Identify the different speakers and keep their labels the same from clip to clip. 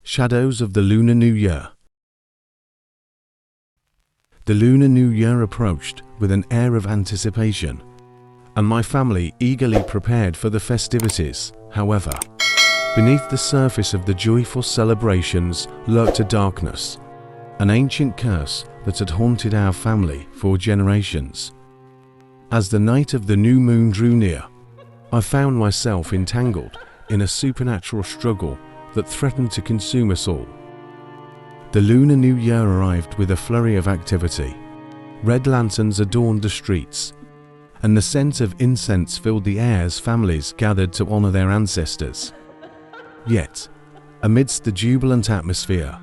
Speaker 1: Shadows of the Lunar New Year. The Lunar New Year approached with an air of anticipation, and my family eagerly prepared for the festivities. However, beneath the surface of the joyful celebrations lurked a darkness, an ancient curse that had haunted our family for generations. As the night of the new moon drew near, I found myself entangled in a supernatural struggle that threatened to consume us all. The Lunar New Year arrived with a flurry of activity. Red lanterns adorned the streets, and the scent of incense filled the air as families gathered to honor their ancestors. Yet, amidst the jubilant atmosphere,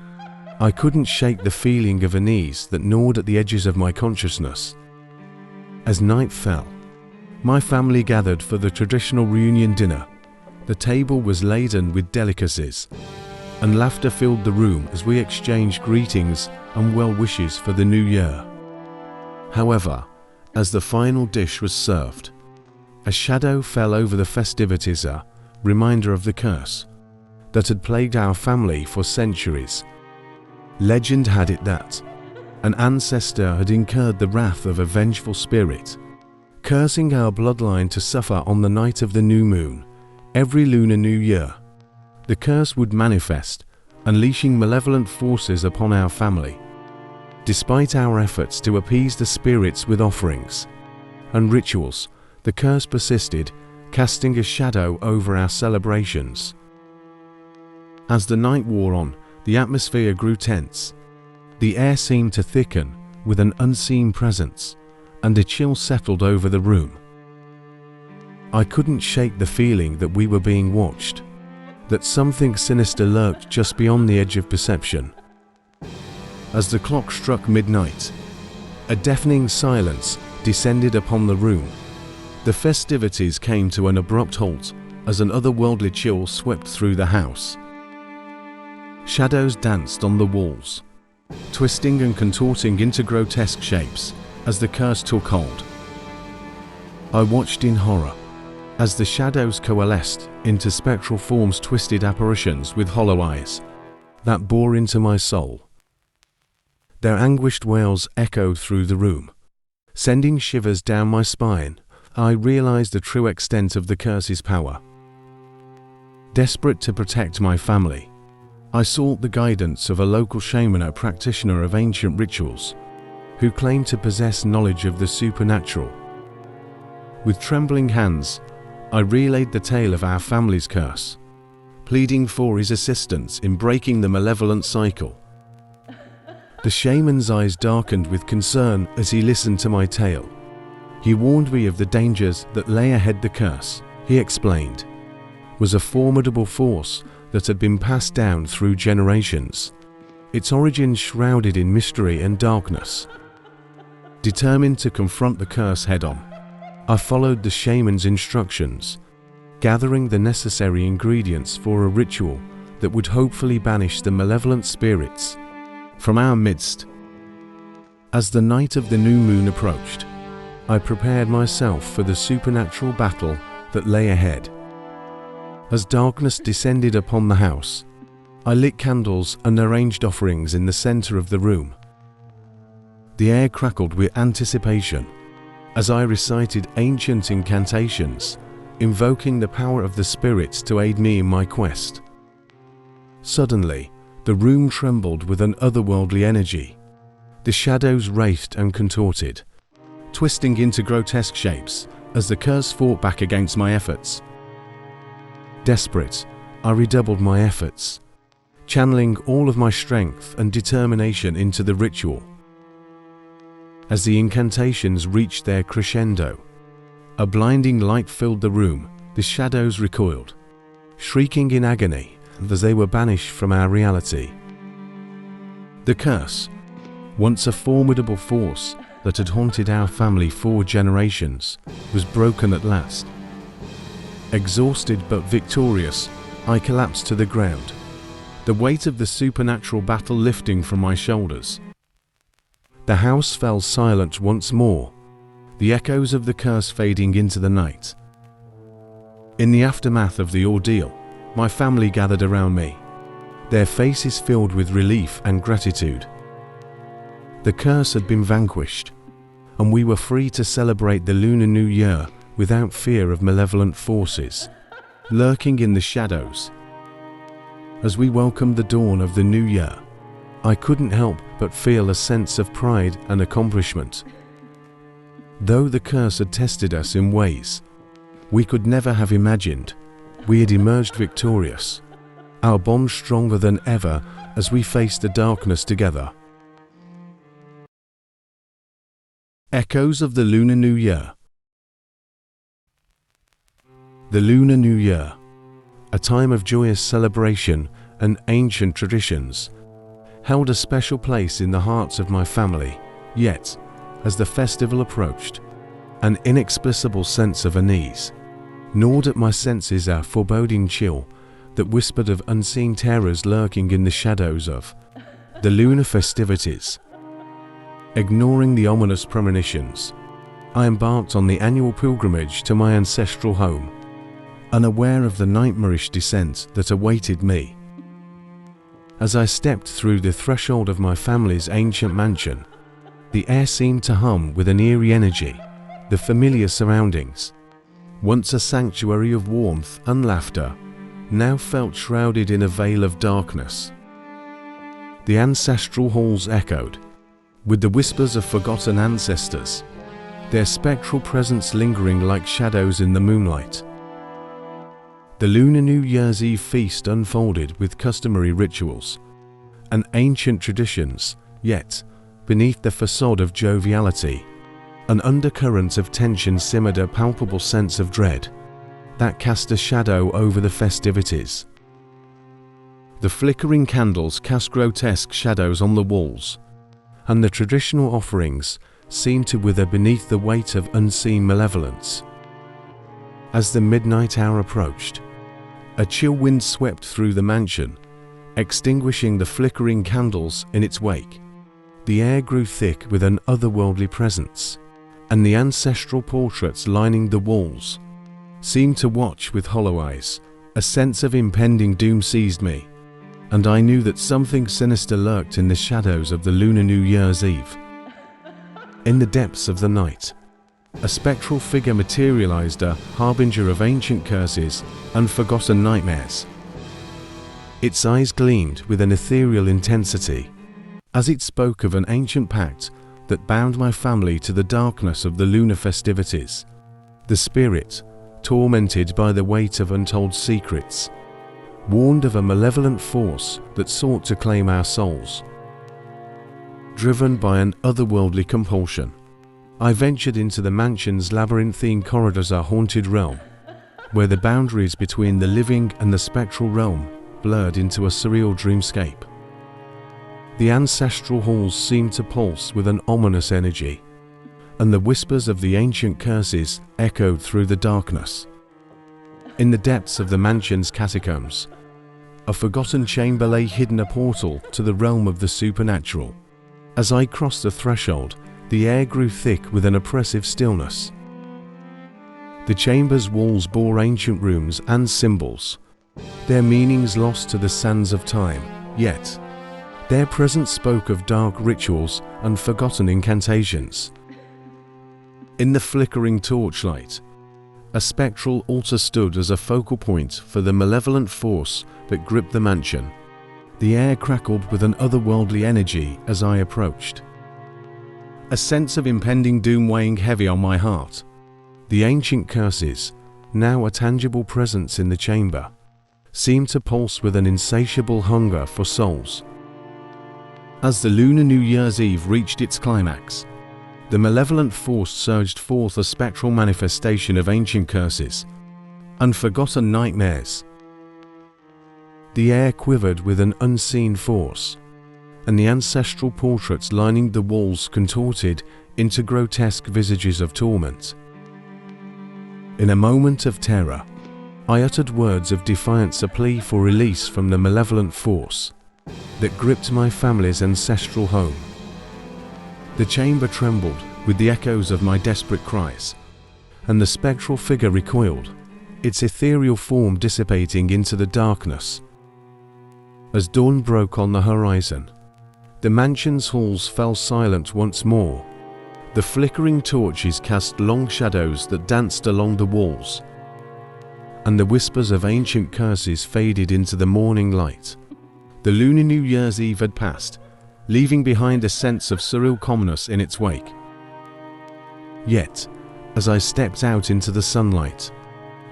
Speaker 1: I couldn't shake the feeling of unease that gnawed at the edges of my consciousness. As night fell, my family gathered for the traditional reunion dinner. The table was laden with delicacies, and laughter filled the room as we exchanged greetings and well wishes for the new year. However, as the final dish was served, a shadow fell over the festivities, a reminder of the curse that had plagued our family for centuries. Legend had it that an ancestor had incurred the wrath of a vengeful spirit, cursing our bloodline to suffer on the night of the new moon. Every Lunar New Year, the curse would manifest, unleashing malevolent forces upon our family. Despite our efforts to appease the spirits with offerings and rituals, the curse persisted, casting a shadow over our celebrations. As the night wore on, the atmosphere grew tense. The air seemed to thicken with an unseen presence, and a chill settled over the room. I couldn't shake the feeling that we were being watched, that something sinister lurked just beyond the edge of perception. As the clock struck midnight, a deafening silence descended upon the room. The festivities came to an abrupt halt as an otherworldly chill swept through the house. Shadows danced on the walls, twisting and contorting into grotesque shapes as the curse took hold. I watched in horror as the shadows coalesced into spectral forms, twisted apparitions with hollow eyes that bore into my soul. Their anguished wails echoed through the room, sending shivers down my spine. I realized the true extent of the curse's power. Desperate to protect my family, I sought the guidance of a local shaman, a practitioner of ancient rituals, who claimed to possess knowledge of the supernatural. With trembling hands, I relayed the tale of our family's curse, pleading for his assistance in breaking the malevolent cycle. The shaman's eyes darkened with concern as he listened to my tale. He warned me of the dangers that lay ahead. The curse, he explained, was a formidable force that had been passed down through generations, its origins shrouded in mystery and darkness. Determined to confront the curse head-on, I followed the shaman's instructions, gathering the necessary ingredients for a ritual that would hopefully banish the malevolent spirits from our midst. As the night of the new moon approached, I prepared myself for the supernatural battle that lay ahead. As darkness descended upon the house, I lit candles and arranged offerings in the center of the room. The air crackled with anticipation as I recited ancient incantations, invoking the power of the spirits to aid me in my quest. Suddenly, the room trembled with an otherworldly energy. The shadows writhed and contorted, twisting into grotesque shapes as the curse fought back against my efforts. Desperate, I redoubled my efforts, channeling all of my strength and determination into the ritual. As the incantations reached their crescendo, a blinding light filled the room. The shadows recoiled, shrieking in agony as they were banished from our reality. The curse, once a formidable force that had haunted our family for generations, was broken at last. Exhausted but victorious, I collapsed to the ground, the weight of the supernatural battle lifting from my shoulders. The house fell silent once more, the echoes of the curse fading into the night. In the aftermath of the ordeal, my family gathered around me, their faces filled with relief and gratitude. The curse had been vanquished, and we were free to celebrate the Lunar New Year without fear of malevolent forces lurking in the shadows. As we welcomed the dawn of the new year, I couldn't help but feel a sense of pride and accomplishment. Though the curse had tested us in ways we could never have imagined, we had emerged victorious, our bond stronger than ever as we faced the darkness together. Echoes of the Lunar New Year. The Lunar New Year, a time of joyous celebration and ancient traditions, held a special place in the hearts of my family. Yet, as the festival approached, an inexplicable sense of unease gnawed at my senses, a foreboding chill that whispered of unseen terrors lurking in the shadows of the lunar festivities. Ignoring the ominous premonitions, I embarked on the annual pilgrimage to my ancestral home, unaware of the nightmarish descent that awaited me. As I stepped through the threshold of my family's ancient mansion, the air seemed to hum with an eerie energy. The familiar surroundings, once a sanctuary of warmth and laughter, now felt shrouded in a veil of darkness. The ancestral halls echoed with the whispers of forgotten ancestors, their spectral presence lingering like shadows in the moonlight. The Lunar New Year's Eve feast unfolded with customary rituals and ancient traditions, yet, beneath the facade of joviality, an undercurrent of tension simmered, a palpable sense of dread that cast a shadow over the festivities. The flickering candles cast grotesque shadows on the walls, and the traditional offerings seemed to wither beneath the weight of unseen malevolence. As the midnight hour approached, a chill wind swept through the mansion, extinguishing the flickering candles in its wake. The air grew thick with an otherworldly presence, and the ancestral portraits lining the walls seemed to watch with hollow eyes. A sense of impending doom seized me, and I knew that something sinister lurked in the shadows of the Lunar New Year's Eve. In the depths of the night, a spectral figure materialized, a harbinger of ancient curses and forgotten nightmares. Its eyes gleamed with an ethereal intensity, as it spoke of an ancient pact that bound my family to the darkness of the lunar festivities. The spirit, tormented by the weight of untold secrets, warned of a malevolent force that sought to claim our souls. Driven by an otherworldly compulsion, I ventured into the mansion's labyrinthine corridors, a haunted realm, where the boundaries between the living and the spectral realm blurred into a surreal dreamscape. The ancestral halls seemed to pulse with an ominous energy, and the whispers of the ancient curses echoed through the darkness. In the depths of the mansion's catacombs, a forgotten chamber lay hidden, a portal to the realm of the supernatural. As I crossed the threshold, the air grew thick with an oppressive stillness. The chamber's walls bore ancient runes and symbols, their meanings lost to the sands of time, yet their presence spoke of dark rituals and forgotten incantations. In the flickering torchlight, a spectral altar stood as a focal point for the malevolent force that gripped the mansion. The air crackled with an otherworldly energy as I approached, a sense of impending doom weighing heavy on my heart. The ancient curses, now a tangible presence in the chamber, seemed to pulse with an insatiable hunger for souls. As the Lunar New Year's Eve reached its climax, the malevolent force surged forth, a spectral manifestation of ancient curses and forgotten nightmares. The air quivered with an unseen force, and the ancestral portraits lining the walls contorted into grotesque visages of torment. In a moment of terror, I uttered words of defiance, a plea for release from the malevolent force that gripped my family's ancestral home. The chamber trembled with the echoes of my desperate cries, and the spectral figure recoiled, its ethereal form dissipating into the darkness. As dawn broke on the horizon, the mansion's halls fell silent once more. The flickering torches cast long shadows that danced along the walls, and the whispers of ancient curses faded into the morning light. The Lunar New Year's Eve had passed, leaving behind a sense of surreal calmness in its wake. Yet, as I stepped out into the sunlight,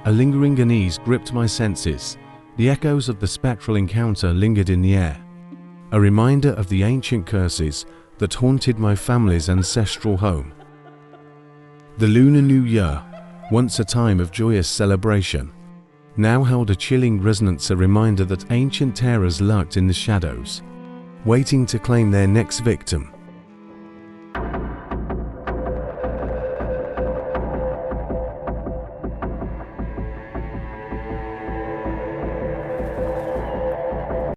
Speaker 1: a lingering unease gripped my senses. The echoes of the spectral encounter lingered in the air, a reminder of the ancient curses that haunted my family's ancestral home. The Lunar New Year, once a time of joyous celebration, now held a chilling resonance, a reminder that ancient terrors lurked in the shadows, waiting to claim their next victim.